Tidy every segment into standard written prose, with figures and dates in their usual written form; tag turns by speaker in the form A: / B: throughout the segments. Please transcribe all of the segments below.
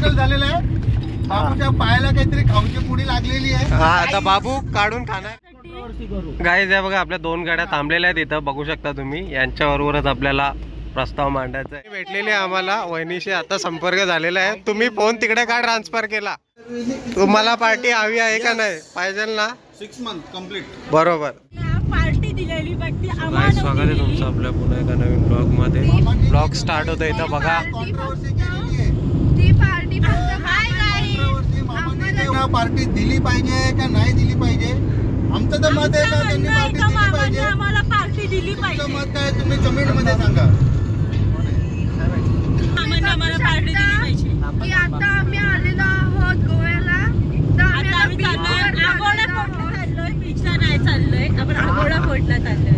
A: Miracle झालेलं आहे. बाबूच्या पायाला काहीतरी खाऊची पुडी लागलेली आहे.
B: हा आता बाबू काढून खाणार. गाईज आहे बघा, आपल्या 2 गाड्या थांबलेल्या आहेत इथं, बघू शकता तुम्ही. यांच्याबरोबरच आपल्याला प्रस्ताव मांडायचा आहे. भेटलेले आम्हाला वहिनीशी आता संपर्क झालेला आहे. तुम्ही फोन तिकडे का ट्रान्सफर केला? तुम्हाला पार्टी हवी आहे का नाही? पाहिजे ना?
A: 6 मंथ कंप्लीट.
B: बरोबर.
C: पार्टी दिलेली
B: स्वागत आहे तुमचं आपल्या पुन्हा एका नवीन ब्लॉग मध्ये. ब्लॉग स्टार्ट होतो इथं बघा.
A: पार्टी दिली पाहिजे का नाही दिली पाहिजे? आमचं तर मत आहे का त्यांनी पार्टी दिली पाहिजे.
C: आम्हाला पार्टी दिली पाहिजे.
A: मत काय तुम्ही कमेंट मध्ये सांगा.
C: आम्हाला पार्टी दिली पाहिजे.
D: की आता आम्ही आलेलो आहोत गोव्याला, तर
C: आता आम्ही चाललोय आगोडा फोडला चाललोय. बीचला नाही चाललोय आपण, आगोडा फोडला चाललोय.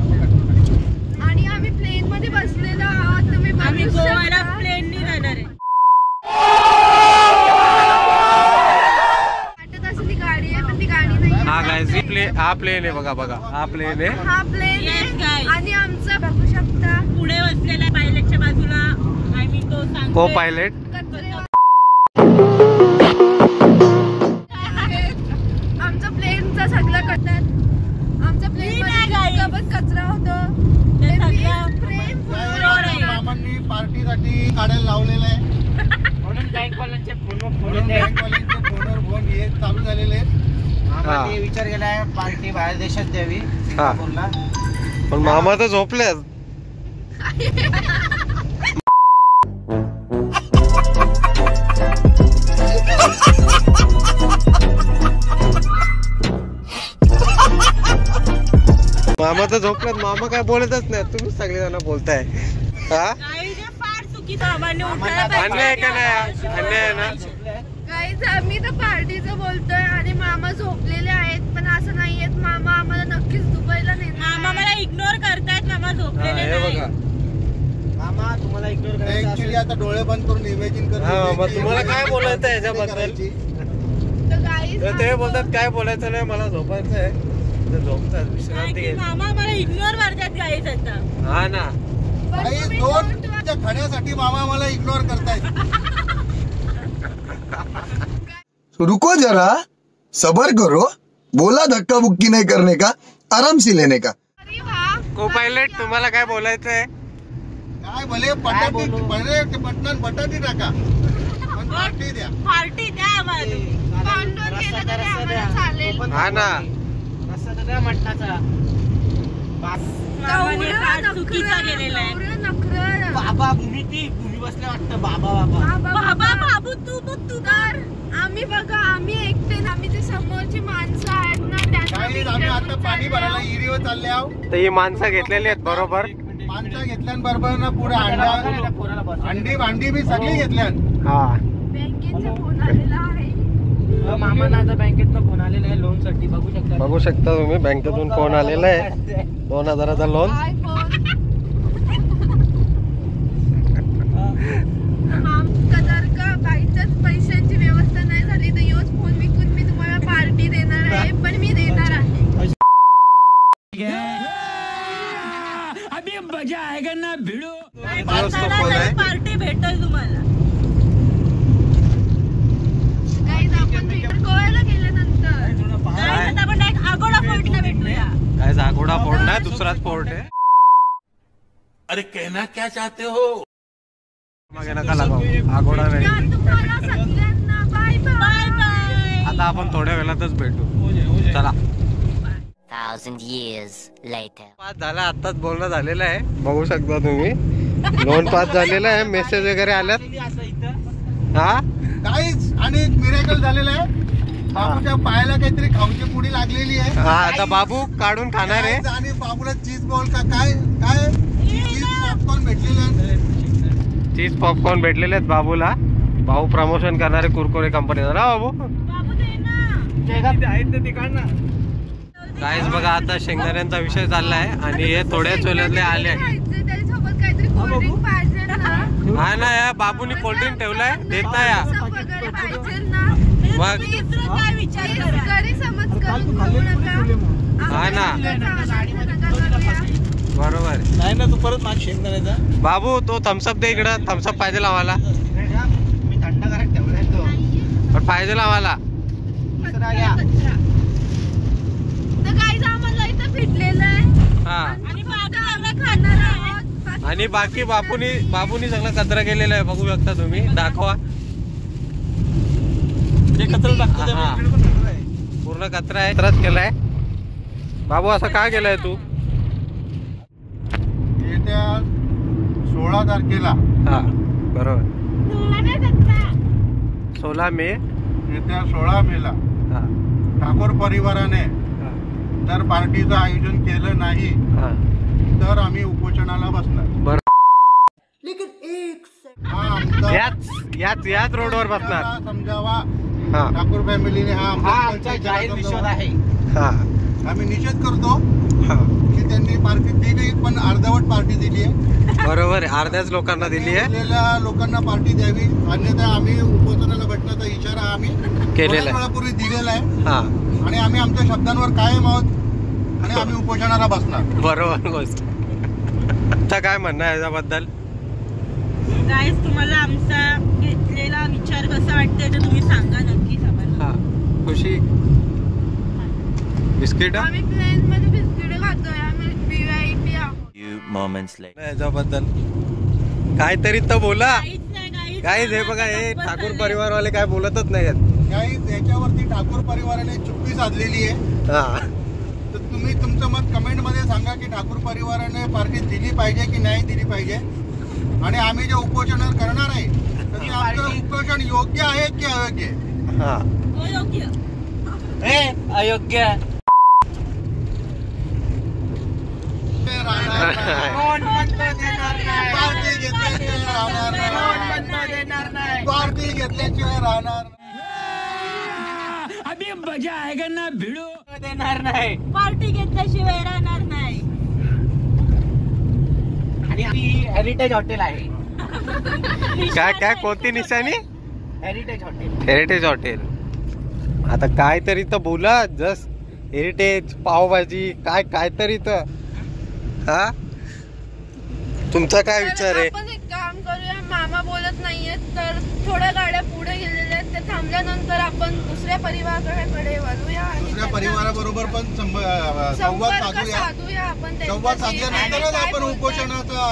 D: आणि आम्ही प्लेन मध्ये बसलेलो आहोत. तुम्ही
C: आम्ही गोव्याला प्लेननी जाणार आहे.
D: वाटत असेल ती गाडी आहे, पण ती गाडी नाही.
B: हा गाईज हा प्लेन आहे बघा. बघा हा प्लेन आहे.
D: हा प्लेन आहे आणि आमचं बघू शकता
C: पुढे बसलेला पायलटच्या बाजूला आम्ही तो सांगतो
B: को पायलट.
D: आमचं प्लेनचं सगळं करतात. आमच्या प्लेन कचरा होतो.
A: मामांनी पार्टीसाठी काढायला लावलेलं आहे. म्हणून बँकवाल्यांच्या फोनवर फोन हे चालू झालेले आहेत.
E: विचार केलाय पार्टी बाहेर देशात द्यावी.
B: पण मामा तर झोपलेत. मामा तर झोपलेत. मामा काय बोलतच नाही. तुम्ही सगळेजण बोलताय. हा
C: फार चुकीचं आम्हाला
B: अन्याय का नाही? अन्याय ना.
D: गाईज आम्ही तर पार्टीचं बोलतोय आणि मामा झोपलेले आहेत, पण असं नाहीयेत. मामा आम्हाला नक्कीच दुबईला नेणार.
C: मामा मला इग्नोर करतायत. मामा झोपलेले नाही.
E: मामा तुम्हाला इग्नोर करायचं
A: ऍक्च्युली आता डोळे बंद करून इमेजिन
B: मग तुम्हाला काय बोलायचं आहे याच्याबद्दल?
D: तर गाईज
B: ते बोलतात काय बोलायचं नाही, मला झोपायचं आहे. झोपतात, विश्रांती घ्यायची.
C: मामा मला इग्नोर करतात गाईज आता.
B: हा ना.
A: दोन खड्यासाठी मामा मला इग्नोर करतायत.
F: रुको जरा, सबर करो. बोला धक्का बुक्की नहीं करने का, आराम से लेने का.
B: को पायलट तुम्हाला काय बोलायचं आहे?
A: काय भले बटन बटाटी टाका, पण पार्टी द्या.
C: पार्टी द्या आम्हाला तुम्ही.
B: हा ना.
E: मटणाचा
C: मामाने फार चुकीचा केलेला आहे.
E: बाबा भूमी बसल्या वाटतं. बाबा
C: बाबू तू बघ तू कर.
D: आम्ही बघा, आम्ही एकटे, आम्ही ते समोरची माणसं आहेत ना
A: काही आम्ही आता पाणी भरायला इरीवर चालले आहोत.
B: तर ही माणसं घेतलेली आहेत बरोबर.
A: माणसं घेतल्याबरोबर ना पुढे अंडी भांडी बी सगळी घेतल्या.
B: हा
D: बँकेचा फोन आलेला आहे.
E: मामांना आता बँकेतनं फोन आलेला आहे लोन साठी.
B: बघू शकता तुम्ही, बँकेतून फोन आलेला आहे. 2000चा लोन.
D: जर का बाईच्याच पैशांची व्यवस्था नाही झाली तर योच फोन विकून मी तुम्हाला पार्टी देणार आहे. पण मी देणार आहे.
E: अभी मजा आएगा ना भिडो.
C: पार्टी भेटल तुम्हाला.
D: आपण गोव्याला गेल्यानंतर
C: आपण आगोडा फोर्टला भेटूया.
B: काय आगोडा फोर्ट नाही, दुसराच फोर्ट आहे.
G: अरे कहना क्या चाहते हो?
B: मागे नका लगाव. आगोडा नाही.
D: तुम्हाला सगळ्यांना बाय बाय बाय.
B: आता आपण थोड्या वेळातच भेटू. चला.
H: 1000 years later.
B: पास झाला, आताच बोलणं झालेलं आहे. बघू शकता तुम्ही, लोन पास झालेलं आहे. मेसेज वगैरे आल्यात. हा
A: काहीच आणि मिरेकल झालेलं आहे. बाबूच्या पायाला काहीतरी खाऊची पुडी लागलेली आहे.
B: हा आता बाबू काढून खाणार आहे.
A: आणि बाबूला चीज बॉल का काय काय चीज पॉपकॉर्न भेटलेले.
B: चीज पॉपकॉर्न भेटलेले आहेत बाबूला. भाऊ प्रमोशन करणारे कुरकुरे कंपनीचा ना बाबू. काहीच बघा, आता शेंगदाण्यांचा विषय चाललाय आणि हे थोड्याच वेळातले आले.
D: त्याच्यासोबत काहीतरी कोल्ड्रिंक पाहिजे ना.
B: हा ना, या बाबूनी कोल्ड्रिंक ठेवलाय, देत नाही या.
D: वगैरे पाहिजे ना.
B: मग
C: काय विचार करा.
D: गैरसमज करून घेऊ नका.
B: हा ना, बरोबर
E: नाही ना. तू परत माग शेंगदाण्याचा.
B: बाबू तो थम्सअप दे इकडं. थम्सअप पाहिजे आम्हाला.
E: मी थंड करत ठेवलाय तो.
B: पण पाहिजे आम्हाला.
D: तर गाईज आम्हाला इथं भेटलेलं आहे
B: हा
D: आणि बाकी खाणार आहोत.
B: आणि बाकी बाबूनी सगळं कचरा केलेला आहे, बघू शकता तुम्ही. दाखवा. हा. पूर्ण कचरा आहे, कचराच केलाय. बाबू असं काय केलंय तू?
A: येत्या 16 तारखेला
B: हा बरोबर 16 मे.
A: येत्या 16 मेला
B: हा
A: ठाकूर परिवाराने
B: हा,
A: जर पार्टीचं आयोजन केलं नाही
B: हा.
A: तर आम्ही उपोषणाला बसणार.
B: बरं.
A: हा आमचा
B: याच रोडवर बसणार.
A: समजावा.
B: हा
A: ठाकूर फॅमिलीने हा
E: आमचा जाहीर निषेध आहे.
B: हा
A: आम्ही निषेध करतो
B: हा
A: की त्यांनी पार्टी दिली, पण अर्धवट पार्टी दिली आहे.
B: बरोबर आहे. अर्ध्याच लोकांना दिली आहे.
A: दिलेल्या लोकांना पार्टी द्यावी, अन्यथा आम्ही उपोषणाला बसण्याचा इशारा आम्ही
B: केलेला आहे.
A: थोड्याच वेळापूर्वी दिलेला आहे
B: हा
A: आणि आम्ही आमच्या शब्दांवर कायम आहोत आणि आम्ही उपोषणाला बसणार.
B: बरोबर गोष्ट. आता काय म्हणणं आहे याच्याबद्दल?
C: गाईज तुम्हाला आमचा घेतलेला विचार कसा वाटतंय ते तुम्ही सांगा नक्कीच आम्हाला.
B: हा खुशी बिस्किट
D: आम्ही प्लेन मध्ये बिस्किट खातोय. आम्ही VIP आहोत.
G: Few moments later.
B: याच्याबद्दल काहीतरी तर बोला.
C: काहीच नाही, काहीच
B: काहीच हे
C: नाही.
B: बघा, हे
C: गप्प
B: ठाकूर
C: चाललंय.
B: परिवारवाले काय बोलतच नाही आहेत.
A: काही याच्यावरती ठाकूर परिवाराने चुप्पी साधलेली आहे.
B: हा
A: तर तुम्ही तुमचं मत कमेंट मध्ये सांगा की ठाकूर परिवाराने पार्टी दिली पाहिजे की नाही दिली पाहिजे. आणि आम्ही जे उपोषण करणार आहे तर ते आमचं उपोषण योग्य आहे की अयोग्य आहे?
B: हा
C: अयोग्य.
E: अयोग्य.
A: ते राहणार नाही. पार्टी घेतल्याशिवाय राहणार नाही. पार्टी घेतल्याशिवाय राहणार नाही.
E: देणार नाही.
C: पार्टी घेतल्याशिवाय राहणार नाही.
E: आणि हेरिटेज हॉटेल आहे.
B: काय कोणती निशाणी?
E: Heritage hotel.
B: Heritage hotel. आता काहीतरी तर बोला. जस्ट हेरिटेज पावभाजी काहीतरी तर. हा तुमचा काय विचार आहे?
D: आपण एक काम करूया. मामा बोलत नाहीयेत तर थोड्या गाड्या पुढे गेलेल्या आहेत. ते थांबल्यानंतर आपण दुसऱ्या परिवाराकडे वळूया आणि
A: दुसऱ्या
D: त्यांना
A: परिवाराबरोबर पण संवाद
D: संपर्क
A: साधूया.
D: साधूया आपण
A: संवाद
D: त्यांच्याशी.
A: साधल्यानंतरच
D: आणि
A: आपण
D: काय
A: उपोषणाचा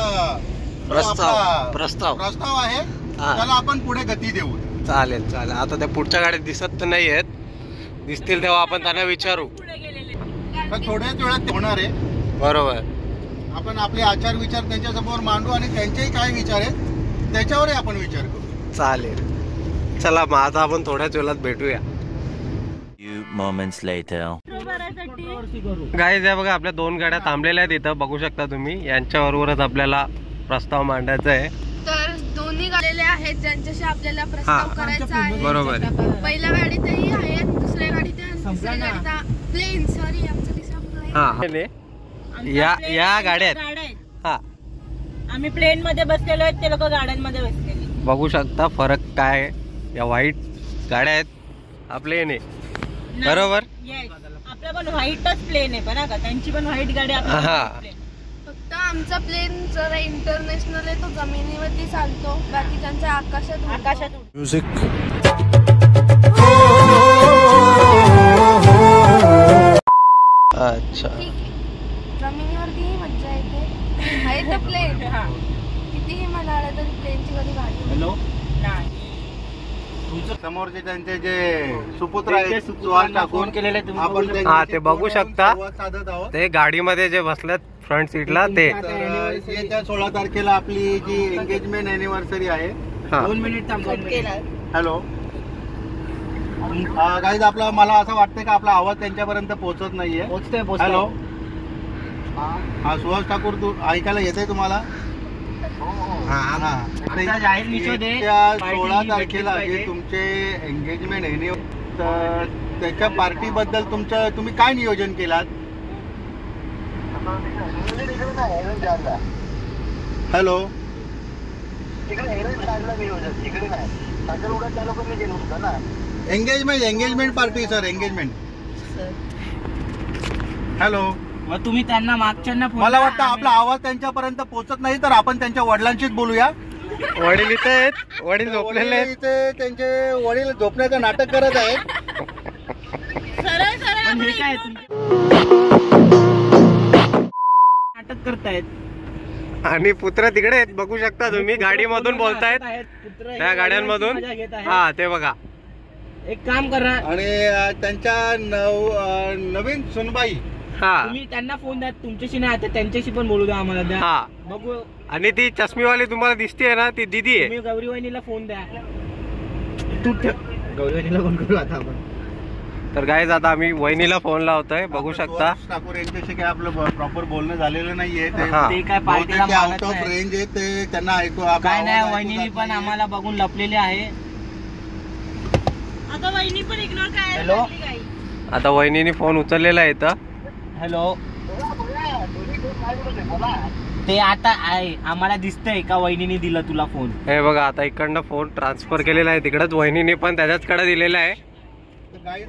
B: प्रस्ताव
A: प्रस्ताव आहे
B: हा.
A: त्याला आपण पुढे गती देऊ.
B: चालेल चालेल. आता त्या पुढच्या गाड्यात दिसत तर नाही आहेत. दिसतील तेव्हा आपण त्यांना विचारू.
C: पुढे गेलेले.
A: पण थोड्याच वेळात होणार आहे.
B: बरोबर.
A: आपण आपले आचार विचार त्यांच्यासमोर मांडू आणि त्यांचेही काय विचार आहेत त्याच्यावरही आपण विचार करू.
B: चालेल. चला मग आता आपण थोड्याच वेळात भेटूया.
G: Few moments later.
C: भरासाठी
B: गाईज आहे बघा, आपल्या 2 गाड्या थांबलेल्या आहेत इथं, बघू शकता तुम्ही. यांच्याबरोबरच आपल्याला प्रस्ताव मांडायचा आहे.
D: तर दोन्ही गाडीले आहेत ज्यांच्याशी आपल्याला प्रस्ताव करायचा आहे.
B: बरोबर आहे.
D: पहिल्या गाडीतही आहेत, दुसऱ्या गाडीत आहे, तिसऱ्या गाडीत प्लेन. सॉरी आमचं दिसत
B: हा या गाड्या आहेत.
C: आहेत.
B: हा
C: आम्ही प्लेन मध्ये बसलेलो आहेत, ते लोक गाड्यांमध्ये बसलेले.
B: बघू शकता फरक काय आहे. या व्हाईट गाड्या आहेत, आपले येणे बरोबर.
C: Yes. आपला पण व्हाईटच प्लेन आहे पण का, त्यांची पण व्हाईट गाडी आपली
B: हा.
C: पण plane.
D: फक्त आमचा प्लेन जरा इंटरनॅशनल आहे, तो जमिनीवरती चालतो. बाकी त्यांचा आकाशात
C: आकाशात उडतो.
F: म्युझिक.
B: अच्छा.
D: ठीक आहे, जमिनीवरतीही मज्जा येते. आहे तो प्लेन.
C: हा.
D: कितीही म्हणाला तरी प्लेनची कधी गाडी
E: हॅलो.
C: नाही.
A: समोरचे त्यांचे जे सुपुत्र आहेत सुहास ठाकूर
E: फोन केलेला आहे तुम्ही
A: आपण
E: बघू
A: त्यांच्याशी
B: हा, ते बघू
A: फोनवरून
B: शकता.
A: संवाद साधत आहोत.
B: ते गाडीमध्ये जे बसलेत फ्रंट सीटला ते.
A: तर येत्या 16 तारखेला आपली जी एंगेजमेंट अॅनिव्हर्सरी आहे.
B: हा
E: 2 मिनिट थांब. 2 मिनिट.
A: हॅलो गाईज, आपला मला असं वाटतं का आपला आवाज त्यांच्यापर्यंत पोहोचत नाहीये.
E: पोचतोय
A: हॅलो. हा सुहास ठाकूर, तू ऐकायला येते तुम्हाला?
E: आता जाहीर निषेध आहे.
A: त्या
E: पार्टी
A: 16
E: भेटलीच
A: तारखेला जे
E: पाहिजे.
A: तुमचे एंगेजमेंट आहे तर त्याच्या पार्टी बद्दल तुम्ही काय नियोजन केलात? Hello. Engagement party sir, engagement. Hello.
E: मग तुम्ही त्यांना मागच्यांना
A: मला वाटतं आपला आवाज त्यांच्यापर्यंत पोहोचत नाही, तर आपण त्यांच्या वडिलांशीच बोलूया.
B: वडील इथे आहेत, वडील झोपलेले आहेत.
A: इथे त्यांचे वडील झोपण्याचं नाटक करत आहेत.
C: सरळ सरळ
E: पण हे काय नाटक करतायत.
B: आणि पुत्र तिकडे आहेत, बघू शकता तुम्ही. गाडीमधून बोलतायत, त्या गाड्यांमधून. हा ते बघा.
E: एक काम करा,
A: आणि त्यांच्या नवीन सुनबाई.
B: हा
E: तुम्ही त्यांना फोन द्या, तुमच्याशी नाही आता त्यांच्याशी पण बोलू द्या आम्हाला. द्या
B: हा.
E: बघू.
B: आणि ती चष्मीवाली तुम्हाला दिसते ना, ती दीदी आहे.
E: तुम्ही गौरी वहिनीला फोन द्या. तू गौरी वहिनीला फोन करू आता आपण.
B: तर गाईज आता आम्ही वहिनीला फोन लावतोय, बघू शकता.
A: ठाकूर यांच्याशी काय आपलं प्रॉपर बोलणं झालेलं नाहीये.
B: हा.
E: ते काय पार्टीला
A: आउट ऑफ रेंज आहे, ते त्यांना ऐकू
E: काय नाही. वहिनी पण आम्हाला बघून लपलेले आहे.
C: आता वहिनी पण इग्नोर काय.
E: हॅलो.
B: आता वहिनीने फोन उचललेला आहे इथं.
E: हॅलो. ते आता आहे, आम्हाला दिसतंय का वहिनीने दिला तुला फोन.
B: हे बघा, आता इकडनं फोन ट्रान्सफर केलेला आहे तिकडच. वहिनीने पण त्याच्याचकडे दिलेला आहे.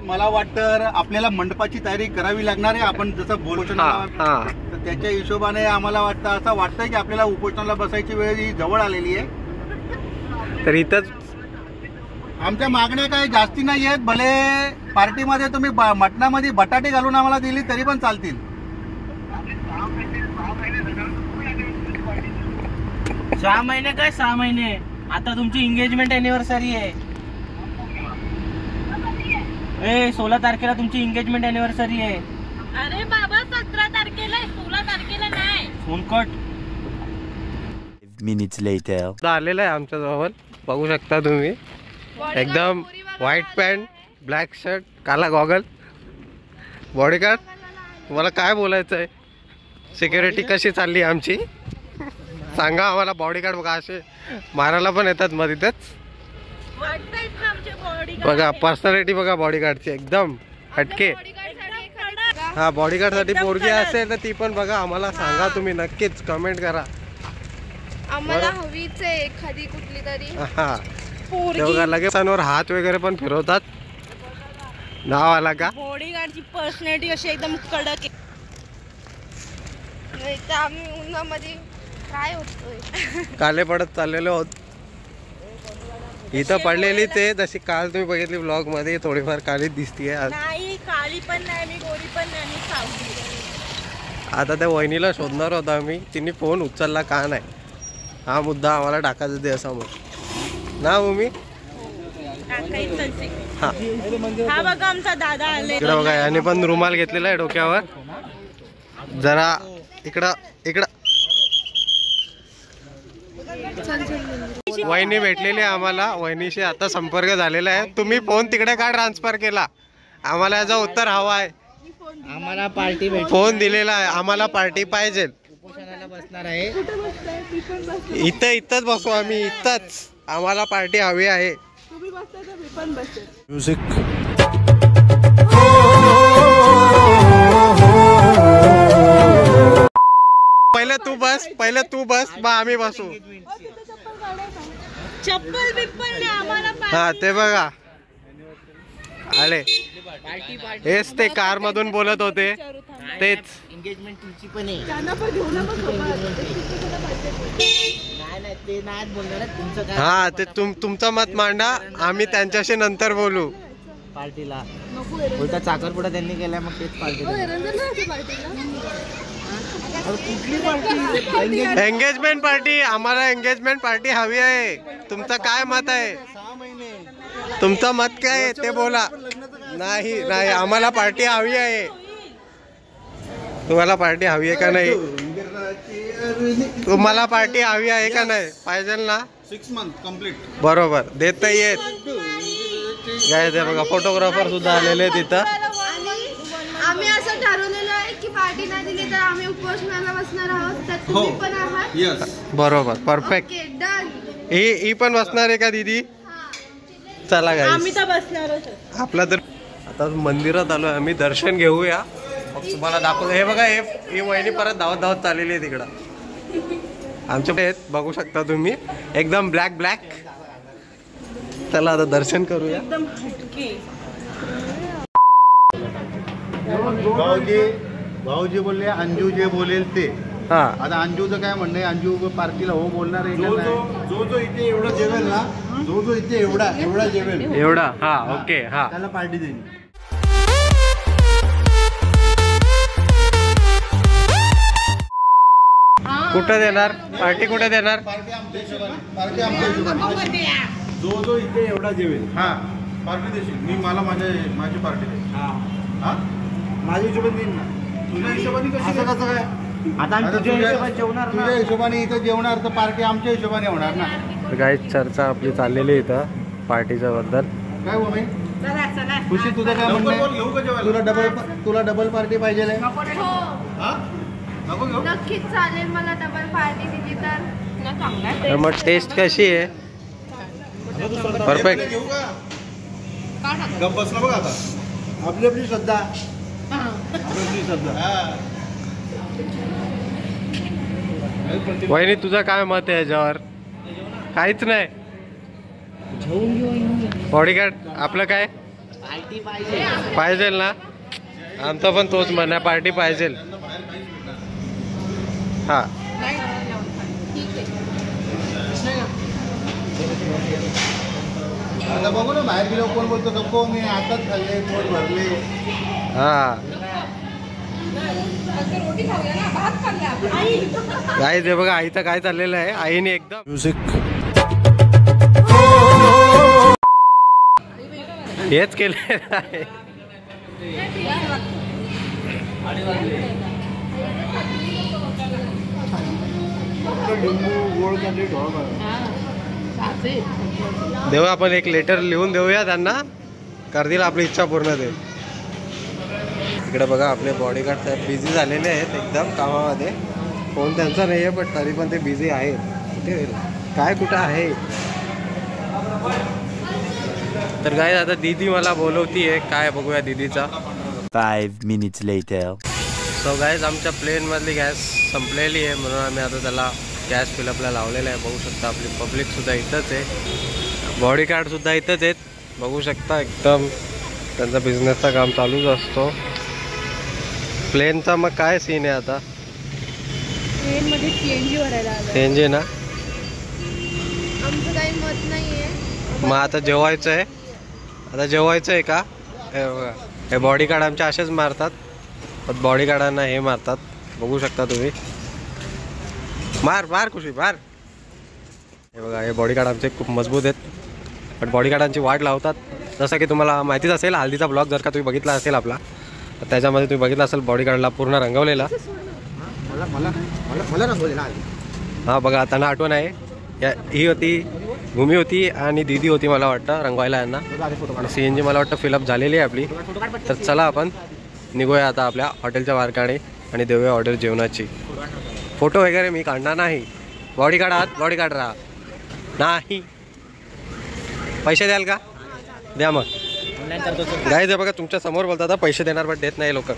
A: मला वाटतं आपल्याला मंडपाची तयारी करावी लागणार आहे. आपण जसं बोलतो तर त्याच्या हिशोबाने आम्हाला वाटतं, असं वाटतंय की आपल्याला उपोषणाला बसायची वेळ ही जवळ आलेली आहे.
B: तर इथंच
A: आमच्या मागण्या काही जास्ती नाही आहेत. भले पार्टीमध्ये तुम्ही मटणामध्ये बटाटे घालून आम्हाला दिली तरी पण चालतील.
E: 6 महिने काय 6 महिने. आता तुमची एंगेजमेंट अॅनिव्हर्सरी आहे. 16 तारखेला तुमची एंगेजमेंट अॅनिव्हर्सरी आहे.
C: अरे बाबा 17 तारखेला 16 तारखेला नाही.
E: Phone cut.
G: Minutes later.
B: आलेला आहे आमच्या जवळ, बघू शकता तुम्ही. एकदम व्हाईट पॅन्ट, ब्लॅक शर्ट, काला गॉगल. बॉडीगार्ड, तुम्हाला काय बोलायचं आहे? सिक्युरिटी कशी चालली आमची सांगा आम्हाला. बॉडीगार्ड बघा असे मारायला पण येतात मध्येच. बघा पर्सनॅलिटी बघा बॉडीगार्डची, एकदम हटके. हा, बॉडीगार्ड साठी पोरगी असेल तर ती पण बघा, आम्हाला सांगा तुम्ही, नक्कीच कमेंट करा.
D: आम्हाला हवीच आहे एखादी कुठली तरी.
B: हा, बघा लगेच सणवर हात वगैरे पण फिरवतात. नाव आला का?
C: बॉडीगार्डची पर्सनॅलिटी अशी एकदम कडक आहे.
D: नाही तर आम्ही उन्हामध्ये काय होतोय.
B: काले पडत चाललेलो आहोत. इथं पडलेली ते जशी काल तुम्ही बघितली ब्लॉग मध्ये, थोडीफार काळी दिसतीये.
C: नाही, काळी पण नाही, मी गोरी पण नाही, सावली.
B: आता त्या वहिनीला शोधणार होता आम्ही, तिने फोन उचलला का नाही, हा मुद्दा आम्हाला टाकायचा ते असा मग ना मम्मी. हा,
C: हा बघा आमचा दादा आले.
B: इकडं बघा, याने पण रुमाल घेतलेला आहे डोक्यावर. जरा इकडं इकडं. वहिनी भेटलेली आहे आम्हाला, वहिनीशी आता संपर्क झालेला आहे. तुम्ही फोन तिकडे का ट्रान्सफर केला? आम्हाला याचा उत्तर हवा आहे.
E: आम्हाला पार्टी भेट.
B: फोन दिलेला आहे, आम्हाला पार्टी पाहिजे.
E: उपोषणाला बसणार आहे.
B: इथंच बसू आम्ही, इथंच. आम्हाला पार्टी हवी आहे.
G: Music.
B: पहिले तू बस मग आम्ही बसू.
C: चप्पल बिप्पल नाही आम्हाला.
B: हा ते बघा आले, हेच ते कार मधून बोलत होते तेच.
E: एंगेजमेंट तुमची पण आहे. ते नाही बोलणार तुमचं काय.
B: हा, ते तुमचं मत मांडा, आम्ही त्यांच्याशी नंतर बोलू.
E: पार्टीला उलटा साखरपुडा त्यांनी केलाय, मग तेच पार्टीला.
B: एंगेजमेंट पार्टी, आम्हाला एंगेजमेंट पार्टी हवी आहे. तुमचं काय मत आहे? तुमचं मत काय आहे ते बोला. नाही नाही, आम्हाला पार्टी हवी आहे. तुम्हाला पार्टी हवी आहे का नाही? तुम्हाला पार्टी हवी आहे का नाही? पाहिजे ना.
A: 6 months कंप्लीट.
B: बरोबर, देत नाही येत. काय ते बघा, फोटोग्राफर सुद्धा आलेले तिथं.
D: आम्ही असं ठरवलेलं आहे की पार्टी नाही दिली तर आम्ही उपोषणाला बसणार आहोत. तर तुम्ही पण आहात.
A: यस,
B: बरोबर, परफेक्ट.
D: Okay, done.
B: ही पण बसणार आहे का दीदी? चला
C: आम्ही
B: गाईस,
C: तर बसणारच.
B: आपला तर आता मंदिरात आलोय आम्ही, दर्शन घेऊया. मग तुम्हाला दाखवतो. हे बघा, ही वहिनी परत धावत चाललेली आहे तिकडं. आमच्या बघू शकता तुम्ही, एकदम ब्लॅक. चला आता दर्शन करूया.
C: एकदम हटके.
A: भाऊजी बोलले, अंजू जे बोलेल ते.
B: हा.
A: आता अंजूचं काय म्हणणं आहे, अंजू पार्टीला हो बोलणार आहे का नाही? जो इथे एवढा जेवेल ना, जो इथे एवढा जेवेल
B: एवढा, हा ओके, हा
A: त्याला पार्टी देईन.
B: कुठं देणार पार्टी, कुठे देणार?
A: पार्टी आमच्या हिशोबाने. जो इथे एवढा जेवेल हा पार्टी देशील. मी मला माझी पार्टी दे. हा माझ्या हिशोबाने देईन ना. तुझ्या हिशोबाने कसं काय?
E: आता आम्ही तुझ्या हिशोबाने जेवणार ना.
A: तुझ्या हिशोबाने इथं जेवणार तर पार्टी आमच्या हिशोबाने होणार ना.
B: तर काही चर्चा आपली चाललेली इथं पार्टीच्या बद्दल.
A: काय हो मी खुशी, तुझं काय म्हणणं आहे? तुला डबल पार्टी पाहिजे आहे?
D: हो
A: हा नको घेऊ.
D: नक्कीच चालेल, मला डबल पार्टी दिली तर.
B: तर मग टेस्ट कशी आहे? परफेक्ट.
A: घेऊ का? गप्प बस ना बघ आता. आपली श्रद्धा. आपली श्रद्धा.
B: वहिनी तुझं काय मत आहे याच्यावर? काहीच नाही. बॉडीगार्ड आपलं काय पाहिजे ना? आमचा पण तोच म्हणा, पार्टी पाहिजे. हा
A: आता बघू ना बाहेर गेलो कोण बोलतो नको, मी आताच खाल्ले, पोट भरले.
B: हा काय ते बघा आईचं काय चाललेलं आहे. आईने एकदम म्युझिक हेच केलेलं आहे. देऊ आपण एक लेटर लिहून देऊया त्यांना, करतील आपली इच्छा पूर्ण. ते इकडे बघा आपले बॉडीगार्ड साहेब बिझी झालेले आहेत एकदम कामामध्ये. फोन त्यांचा नाही आहे पण तरी पण ते बिझी आहेत. कुठे काय कुठं आहे? तर काय आता दीदी मला बोलवतीये, काय बघूया दीदीचा.
I: 5 minutes later.
B: सो गाईज आमच्या प्लेनमधली गॅस संपलेली आहे म्हणून आम्ही आता त्याला गॅस फिलअपला लावलेला आहे. बघू शकता आपली पब्लिकसुद्धा इथंच आहे, बॉडीगार्डसुद्धा इथंच आहेत. बघू शकता एकदम त्यांचा बिझनेसचा काम चालूच असतो. प्लेनचा मग काय सीन आहे आता?
D: ट्रेनमध्ये CNG भरायला आलं.
B: CNG ना?
D: आमचं काही मत नाहीये.
B: मग आता जेवायचं आहे, आता जेवायचं आहे का? हे बघा हे बॉडीगार्ड आमच्या असेच मारतात, पण बॉडीगार्डांना हे मारतात. बघू शकता तुम्ही. मार मार खुशी मार. हे बघा हे बॉडीगार्ड आमचे खूप मजबूत आहेत, पण बॉडीगार्डांची वाट लावतात. जसं की तुम्हाला माहितीच असेल हल्दीचा ब्लॉग जर का तुम्ही बघितला असेल आपला, तर त्याच्यामध्ये तुम्ही बघितला असेल बॉडीगार्डला पूर्ण रंगवलेला. हां बघा त्यांना आठवण आहे. ही होती भूमी होती आणि दीदी होती मला वाटतं रंगवायला यांना. आणि CNG मला वाटतं फिलअप झालेली आहे आपली. तर चला आपण निघूया आता आपल्या हॉटेलच्या मार्गाने आणि देऊया ऑर्डर जेवणाची. फोटो वगैरे मी काढणार नाही. बॉडीगार्ड आहात, बॉडीगार्ड राहा. नाही पैसे द्याल का? द्या मग. गाईज बघा तुमच्या समोर बोलतात पैसे देणार पण देत नाही लोक.